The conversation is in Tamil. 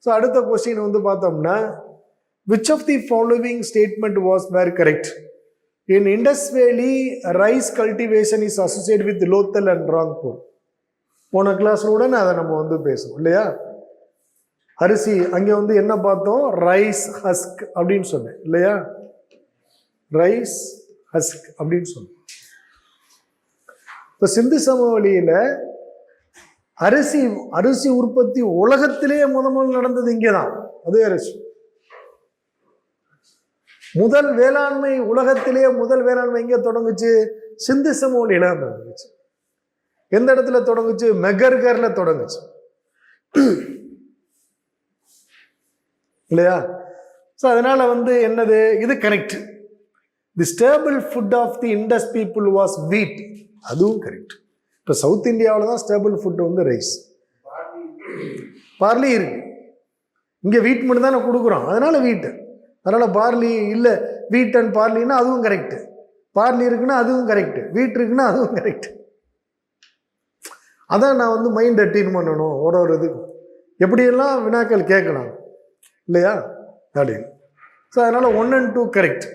ஸோ அடுத்த கொஸ்டின் வந்து பார்த்தோம்னா, which of the following statement was were correct? In Indus Valley, rice cultivation is associated with Lothal and Rangpur. போன கிளாஸோட அதை நம்ம வந்து பேசுவோம் இல்லையா? அரிசி அங்கே வந்து என்ன பார்த்தோம்? ரைஸ் ஹஸ்க் அப்படின்னு சொன்னேன் இல்லையா? ரைஸ் ஹஸ்க் அப்படின்னு சொன்னேன். இப்போ சிந்து சமவெளியில் அரிசி உற்பத்தி உலகத்திலேயே முதல் நடந்தது இங்கே தான். அதே அரிசி முதல் வேளாண்மை, உலகத்திலேயே முதல் வேளாண்மை எங்கே தொடங்குச்சு? சிந்து சமவெளியில தொடங்குச்சு. எந்த இடத்துல தொடங்குச்சு? மெகர்கர்ல தொடங்குச்சு இல்லையா? ஸோ அதனால வந்து என்னது, இது correct. The staple food of the Indus people was wheat, அதுவும் கரெக்ட். இப்போ சவுத் இந்தியாவில் தான் ஸ்டேபிள் ஃபுட் வந்து ரைஸ். பார்லி இருக்கு, இங்கே வீட் மட்டும் தான் கொடுக்குறோம், அதனால வீட்டு. அதனால பார்லி இல்லை, வீட் அண்ட் பார்லின்னா அதுவும் கரெக்டு. பார்லி இருக்குன்னா அதுவும் கரெக்டு, வீட் இருக்குன்னா அதுவும் கரெக்ட். அதான் நான் வந்து மைண்ட் அட்டீன் பண்ணணும் ஒரு இதுக்கு, எப்படியெல்லாம் வினாக்கள் கேட்கலாம் இல்லையா அப்படின்னு. ஸோ அதனால 1 and 2 கரெக்ட்.